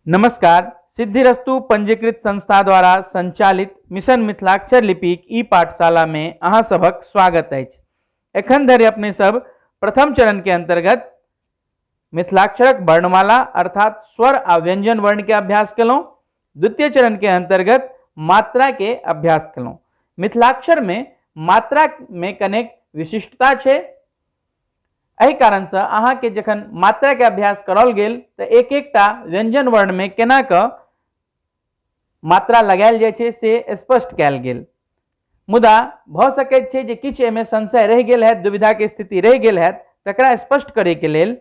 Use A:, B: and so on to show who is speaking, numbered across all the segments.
A: नमस्कार। सिद्धिरस्तु पंजीकृत संस्था द्वारा संचालित मिशन मिथिलाक्षर लिपिक ई पाठशाला में अहाँ सबक स्वागत है। एखन धरि अपने सब प्रथम चरण के अंतर्गत मिथिलाक्षरक वर्णमाला अर्थात स्वर आ व्यंजन वर्ण के अभ्यास केलहुँ। द्वितीय चरण के अंतर्गत मात्रा के अभ्यास केलहुँ। मिथिलाक्षर में मात्रा में कनेक विशिष्टता है। एहि कारण से अहाँ के जखन मात्रा के अभ्यास करल गेल तो एक एकटा व्यंजन वर्ण में केना क मात्रा लगायल जाय छै से स्पष्ट कयल गेल। मुदा भ सकैत छै जे किछु एमे संशय रहि गेल हैत, दुविधा के स्थिति रहि गेल हैत, तकरा स्पष्ट करे के लेल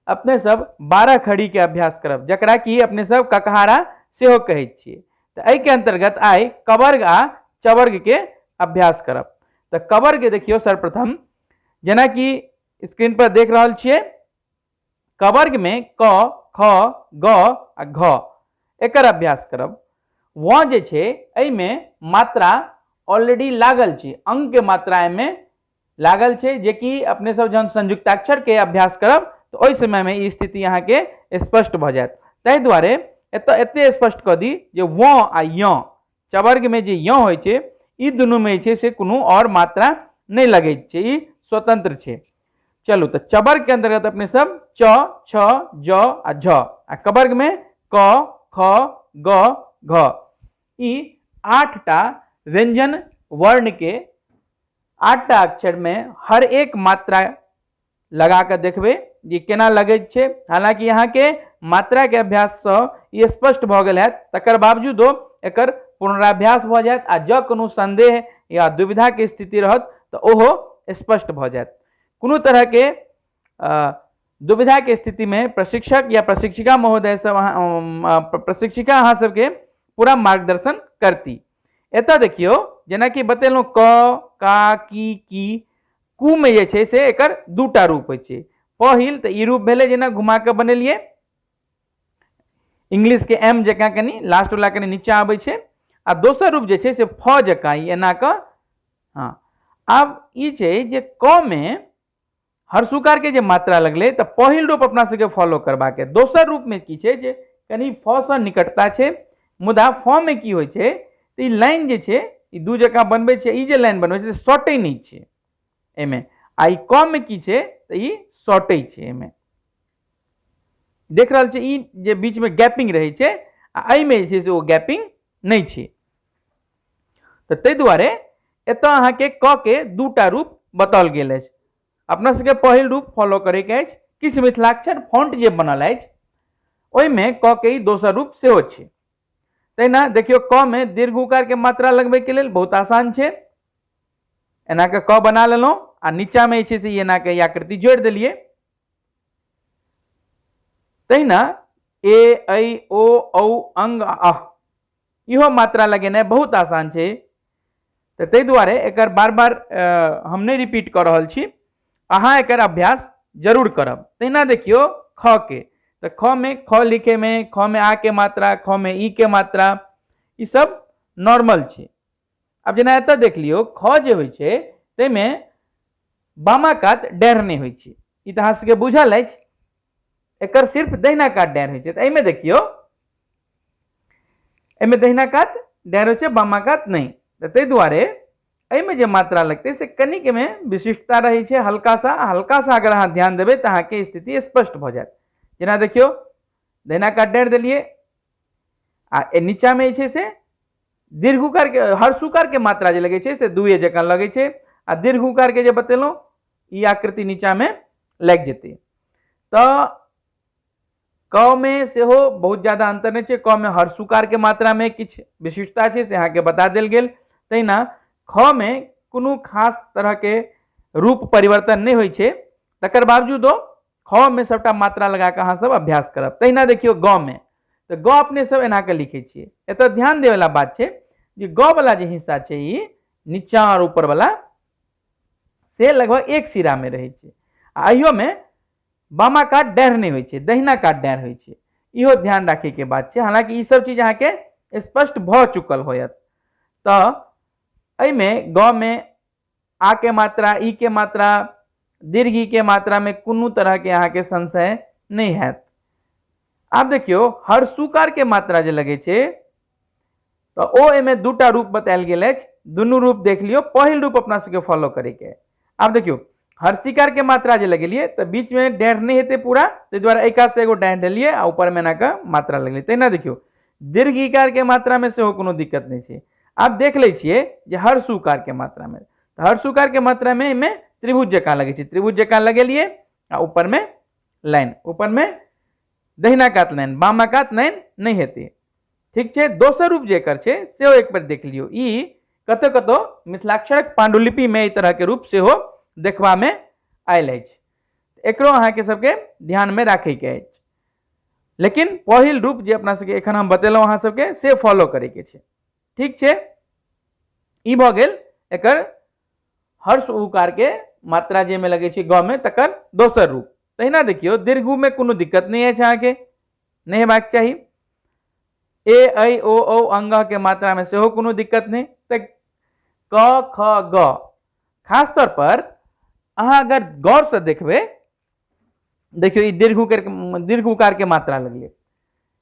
A: अपने सब 12 खड़ी के अभ्यास करब, जकरा कि अपने सब ककहारा सेहो कहैत छियै। तो एहि के अंतर्गत आइ कवर्ग आ चवर्ग के अभ्यास करब। तो कवर्ग देखियो सर्वप्रथम, जेना कि स्क्रीन पर देख रहा छे, कवर्ग में क, ख, ग आ घ एकर अभ्यास करब। वह जे छे एहि में मात्रा ऑलरेडी लागल छे, अंक के मात्रा में लागल छे, जे कि अपने सब जहन संयुक्ताक्षर के अभ्यास करब तो ओहि समय में ई स्थिति यहाँ के स्पष्ट भ जायत। ताहि द्वारे एते स्पष्ट क दी जे व आ य, चवर्ग में जे य होय छे ई दुनू में छे से कोनो और मात्रा नहीं लगे छे, ई स्वतंत्र छे। चलो तो चवर्ग के अंतर्गत अपने सब च, छ, ज आ झ, आ कवर्ग में क, ख, ग, घ, ई 8टा व्यंजन वर्ण के 8टा अक्षर में हर एक मात्रा लगा कर देखबे जे केना लगे छे। हालांकि यहाँ के मात्रा के अभ्यास से ये स्पष्ट भ गेल है, तकर बावजूदो एकर पुनराभ्यास भ जायत आ ज कोनो संदेह या दुविधा के स्थिति रहत तो ओहो स्पष्ट भ जायत। कोनो तरह के दुविधा के स्थिति में प्रशिक्षक या प्रशिक्षिका महोदय सब प्रशिक्षिका अहाँ सबके पूरा मार्गदर्शन करती। एतऽ देखियो जेना कि बतेलहुँ क, का, की, कु में जे छै से एकर दूटा रूप होइ छै। पहिल तऽ ई रूप भेलै जेना घुमा के बनेलिए, इंग्लिश के एम जकाँ कनी लास्ट वाला कनी नीचा आबै छै, आ दोसर रूप जे छै से फ जकाँ ई एना क। हाँ, आब ई छै जे क में हर्षुकार के जे मात्रा लगले तो पहिल रूप अपना सबके फॉलो करबा के। दोसर रूप में की छै जे कनी फ से निकटता छै, मुदा फ में की होय छै तो ई लाइन जे छै ई दू जगह बनबै छै, ई जे लाइन बनबै छै सटै नहीं छै एमे, आ ई क में की छै तो ई सटै छै। एमे देख रहल छै ई जे बीच में गैपिंग रहै छै, आ एहि में जे छै से ओ गैपिंग नहीं छै। तो तै दुआरे एतऽ अहाँ के क के दूटा रूप बताओल गेल अछि। अपना सबके पहिल रूप फॉलो करे के अछि। किछ मिथिलाक्षर फॉन्ट जे बनल अछि ओहि में क के ई दोसर रूप सेहो छै। तहिना देखियो क में दीर्घ उकार के मात्रा लगबे के लेल बहुत आसान छै। एना के क बना लेलहुं आ नीचा में छै से एना के आकृति जोड़ देलिए। तहिना ए, ऐ, ओ, औ, अंग, अह इहो मात्रा लगेनाइ बहुत आसान छै। तो तै दुआरे एकर बार बार हम नहीं रिपीट कर रहल छी, अहाँ एकर अभ्यास जरूर करब। तहिना देखियो ख के, तो ख में ख लिखे में ख में आ के मात्रा, ख में ई के मात्रा, ई सब नॉर्मल छै। अब जेना एतऽ देख लियो ख जे होय छै तै में बामा कात डेढ़ नहीं होय छै, ई तऽ अहाँ सबके बुझल अछि। एकर सिर्फ दहिना कात डेढ़ होय छै। तो एहिमे देखियो एहिमे दहिना कात डेढ़ होय छै, बामा कात नहीं। तो तै दुआरे एहिमे जे मात्रा लगते से कनिक में विशिष्टता रही है। हल्का सा अगर अहाँ ध्यान देवे तो अहाँ के स्थिति स्पष्ट भ जायत। जेना देखियो दहिना काट डेढ़ दिलिए, आ नीचा में छै से दीर्घ उकार के हर्षुकार के मात्रा जे लगे छै से दुए जकाँ लगे छै, आ दीर्घ उकार के जे बतेलहुँ ई आकृति नीचा में लग जेते। तो क में सेहो बहुत ज्यादा अंतर नहीं छै। क में हर्षुकार के मात्रा में किछ विशिष्टता छै से अहाँ के बता देल गेल। तहिना ख में कोनो खास तरह के रूप परिवर्तन नहीं होय छै, तकर बावजूदो ख में सबटा मात्रा लगा के अहाँ सब अभ्यास करब। तहिना देखियो ग में, तो ग अपने सब एना के लिखे छियै। एतऽ ध्यान देवे वाला बात छै जे ग वाला जे हिस्सा छै ई नीचा और ऊपर वाला से लगभग एक सिरा में रहे छै, आ अहियो में बामा काट डेढ़ नहीं होय छै, दहिना काट डेढ़ होय छै। इहो ध्यान राखे के बात छै। हालांकि ई सब चीज अहाँ के स्पष्ट भ चुकल होयत। तो एहि में ग में आ के मात्रा, ई के मात्रा, दीर्घ ई के मात्रा में कोनो तरह के अहाँ के संशय नहीं हैत। आप देखियो हर्षुकार के मात्रा जे लगे छे तो ओ एमे दूटा रूप बतायल गेल अछि, दुनू रूप देख लियो, पहिल रूप अपना सबके फॉलो करे के। आप देखियो हर्षिकार के मात्रा जे लगेलिए तो बीच में डेढ़ नहीं हेते पूरा, ते द्वारा एक से एगो डेढ़ देलिए आ ऊपर में ना का मात्रा लगले। तेना देखियो दीर्घ इकार के मात्रा में से कोनो दिक्कत नहीं छे। आप देख ले छिए जे हर्षुकार के मात्रा में, तो हर्षुकार के मात्रा में इमे त्रिभुज जका लगे छे, त्रिभुज जका लगेलिए आ ऊपर में लाइन, ऊपर में दहिना कात लाइन, बामा कात लाइन नहीं हेते। ठीक छे। दोसर रूप जे कर छे सेहो एक बार देख लियो, ई कतो कतो मिथिलाक्षरक पांडुलिपि में ई तरह के रूप सेहो देखबा में आयल अछि। एकरो अहाँ के सबके ध्यान में राखे के अछि, लेकिन पहिल रूप जे अपना सबके एखन हम बतेलहुं अहाँ सबके से फॉलो करे के छे। ठीक छे। ई भ गेल एकर हर्ष उकार के मात्रा जे में लगे छे ग में तकर दोसर रूप। तहिना देखियो दीर्घ में कोनो दिक्कत नहीं है अहाँ के, नहीं हेबाक चाही। ए ऐ ओ औ अंग के मात्रा में सेहो कोनो दिक्कत नहीं। तो क ख ग खास तौर पर अहाँ अगर गौर से देखबे, देखियो ई दीर्घ उकार के मात्रा लगले,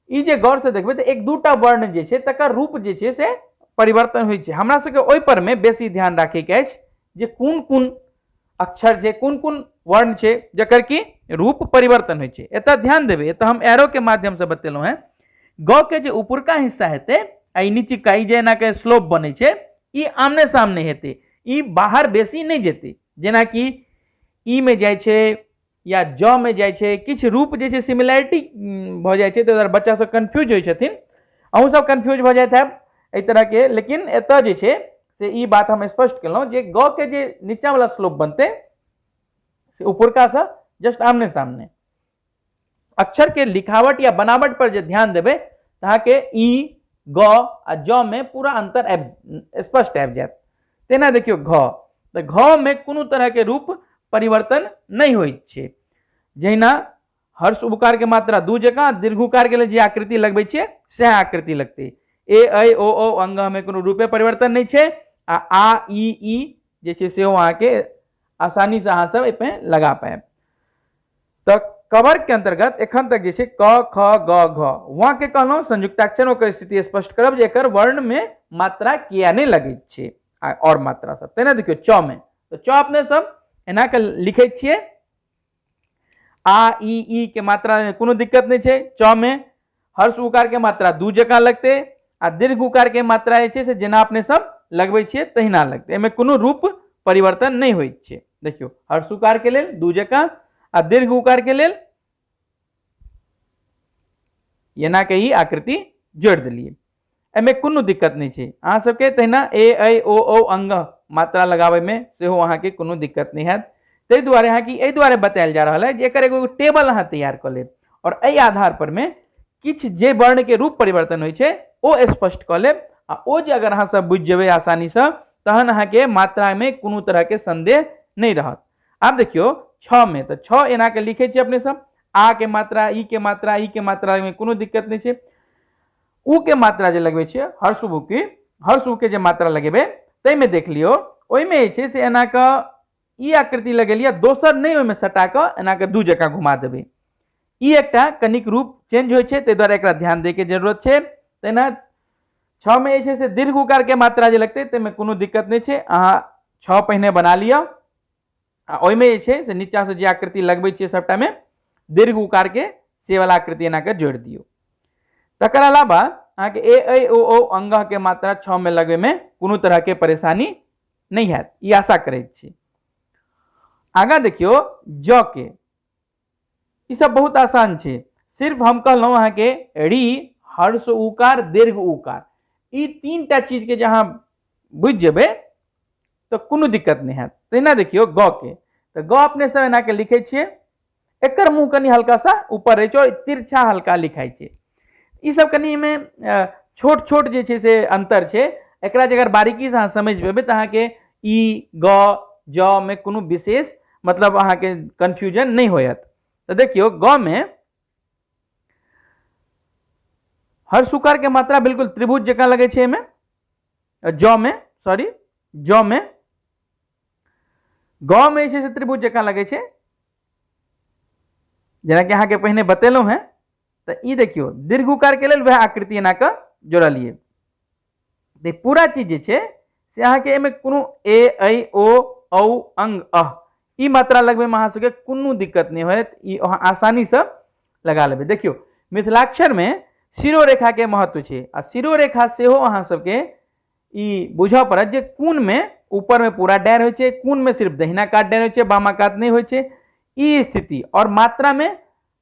A: ई जे गौर से देखबे तो एक दूटा वर्ण जे छे तकर रूप जे छे से परिवर्तन होय छे। हमरा सबके ओइ पर में बेसी ध्यान राखे के अछि जे कोन कोन अक्षर छे, कोन कोन वर्ण छे जकर की रूप परिवर्तन होय छे। एतय ध्यान देबे, एतय हम एरो के माध्यम से बतेलहुं हैं। ग के जे ऊपरका हिस्सा हेते आ ई नीचे ई जे एना के स्लोप बने छे, ई आमने सामने हेते, ई बाहर बेसी नहीं जेते। जेना कि ई में जाय छे या ज में जाय छे, किछ रूप जे छे सिमिलरिटी भ जाय छे, तो बच्चा सब कंफ्यूज होय छथिन, अहूँ सब कंफ्यूज भ जायत हैब एहि तरह के। लेकिन एतय जे छे से ई बात हम स्पष्ट केलहुं जे ग के जे नीचा वाला स्लोप बनते से ऊपरका से जस्ट आमने सामने। अक्षर के लिखावट या बनावट पर जे ध्यान देबे तहाँ के ई ग आ ज में पूरा अंतर स्पष्ट आबि जायत। तेना देखियो घ, तो घ में कोनो तरह के रूप परिवर्तन नहीं होय छे। जहिना हर्ष उकार के मात्रा दू जगह, दीर्घ उकार के लिए जे आकृति लगबे छे से आकृति लगते। ए ऐ ओ औ अंग में कोनो रूपे परिवर्तन नहीं छे। आ ई जे छे से अहाँ के आसानी से अहाँ सब एपे लगा पाए। तो कवर के अंतर्गत एखन तक जे छे क ख ग घ, वहां के कहलहुं संयुक्ताक्षरों के स्थिति स्पष्ट करब जे एकर वर्ण में मात्रा किया नहीं लगे छे और मात्रा सब। तेना देखियो च में, तो च अपने सब एना के लिखे छिए, आ ई के मात्रा में कोनो दिक्कत नहीं छे। च में हर्ष उकार के मात्रा दू जगह लगते आ दीर्घ उकार के मात्रा जे छे से जेना अपने सब लगबे छिए तहिना लगते, एमे कोनो रूप परिवर्तन नहीं होय छे। देखियो हर्ष उकार के लेल दू जगह आ दीर्घ उकार के लेल एना के ही आकृति जोड़ दिलिए, एमे कोनो दिक्कत नहीं छे। अहाँ सबके तहिना ए ऐ ओ औ अंग मात्रा लगावे में सेहो अहाँ के कोनो दिक्कत नहीं हैत। तै दुआरे अहाँ की एहि दुआरे बतायल जा रहल है जे एकर एगो टेबल अहाँ तैयार कर लेब और एहि आधार पर में किछ जे वर्ण के रूप परिवर्तन होय छे ओ स्पष्ट कर लेब। आ ओ जे अगर अहाँ सब बुझ जेबे आसानी से तहन अहाँ के मात्रा में कोनो तरह के संदेह नहीं रहत। आप देखियो छ में, तो छ एना के लिखे छे अपने सब, आ के मात्रा, ई के मात्रा, ई के मात्रा में कोनो दिक्कत नहीं छे। उ के मात्रा जे लगबे छे हर्ष उ के जे मात्रा लगेबे तै में देख लियो ओइ में जे छे से एना के ई आकृति लगेलिए, दोसर नहीं ओइ में सटा के एना के दू जगह घुमा देबे। ई एकटा कनिक रूप चेंज होय छे, तै द्वारा एकरा ध्यान दे के जरूरत छे। तेना छ में जे छे से दीर्घ उकार के मात्रा जे लगते तै में कोनो दिक्कत नहीं छे। अहाँ छ पहिने बना लिया आ ओइ में जे छे से नीचा से जे आकृति लगबे छे सबटा में दीर्घ उकार के से वाला आकृति एना के जोड़ दियो। तकर अलावा अहाँ के ए ऐ ओ औ अंग के मात्रा छ में लगे में कोनो तरह के परेशानी नहीं हैत, ई आशा करैत छी। आगा देखियो ज के, ई सब बहुत आसान छे। सिर्फ हम कहलहुं अहाँ के री, हर्ष उकार, दीर्घ उकार, ई तीनटा चीज के जहां बुझ जेबे तो कोनो दिक्कत नहीं हैत। तेना देखियो ग के, तो ग अपने सब एना के लिखे छिए, एकर मुंह कनी हल्का सा ऊपर रहे छे, तिरछा हल्का लिखाई छे। ई सब कनी में छोट छोट जे छे से अंतर छे। एकरा जे अगर बारीकी से अहाँ समझ पेबे त अहाँ के ई ग ज में कोनो विशेष मतलब अहाँ के कंफ्यूजन नहीं होयत। तो देखियो ग में हर्ष उकार के मात्रा बिल्कुल त्रिभुज जका लगे छे। में ज में ग में से त्रिभुज जका लगे छे, जेना कि अहाँ के पहिने बतेलहुं हैं। तो ई देखियो दीर्घ उकार के लेल वह आकृति एना के जोड़लिए। तो पूरा चीज जे छे से अहाँ के एमे कोनो ए ऐ ओ औ अंग अह ई मात्रा लगबे में अहाँ सबके कोनो दिक्कत नहीं होत, ई अहाँ आसानी से लगा लेबे। देखियो मिथिलाक्षर में शिरोरेखा के महत्व छे आ शिरोरेखा सेहो अहाँ सबके ई बुझा पड़त जे कोन में ऊपर में पूरा डैर होय छे, कोन में सिर्फ दहिना काट डैर होय छे, बामा काट नहीं होय छे। ई स्थिति और मात्रा में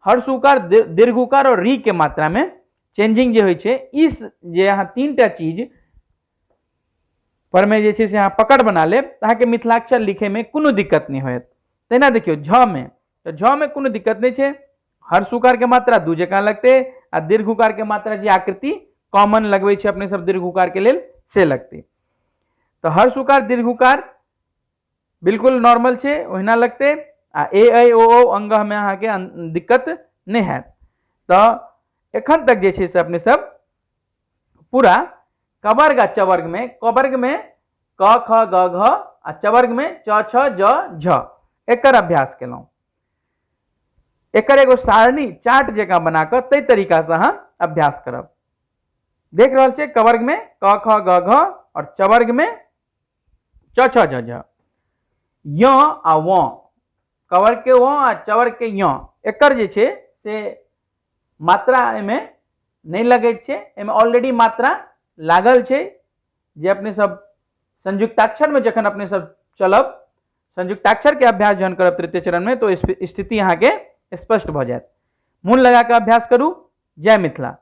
A: हर्ष उकार, दीर्घ उकार और री के मात्रा में चेंजिंग जे होय छे, इस जे अहाँ तीनटा चीज पर में जे छे से अहाँ पकड़ बना ले अहाँ के मिथिलाक्षर लिखे में कोनो दिक्कत नहीं होत। तेना देखियो झ में, तो झ में कोनो दिक्कत नहीं छे, हर्ष उकार के मात्रा दू जगह लगते आ दीर्घ उकार के मात्रा जे आकृति कॉमन लगवे छे अपने सब दीर्घ उकार के लेल से लगते। तो हर्ष उकार दीर्घ उकार बिल्कुल नॉर्मल छे, ओहिना लगते आ ए ऐ ओ औ अंग में अहाँ के दिक्कत नहीं है। तो एखन तक जे छे से अपने सब पूरा कवर्ग आ चवर्ग में, कवर्ग में क ख ग घ आ चवर्ग में च छ ज झ एकर अभ्यास केलौं। एकर एगो सारणी चार्ट जगह बनाकर तै तरीका से अहाँ अभ्यास करब। देख रहल छे कवर्ग में क ख ग घ और चवर्ग में च छ ज झ। य आ व, कवर्ग के व आ चवर्ग के य, एकर जे छे से मात्रा एमे नहीं लगे छे, एमे ऑलरेडी मात्रा लागल छे। जे अपने सब संयुक्ताक्षर में जखन अपने सब चलब, संयुक्ताक्षर के अभ्यास जहन करब तृतीय चरण में, तो स्थिति यहाँ के स्पष्ट भ जाएत। मूल लगा के अभ्यास करू। जय मिथिला।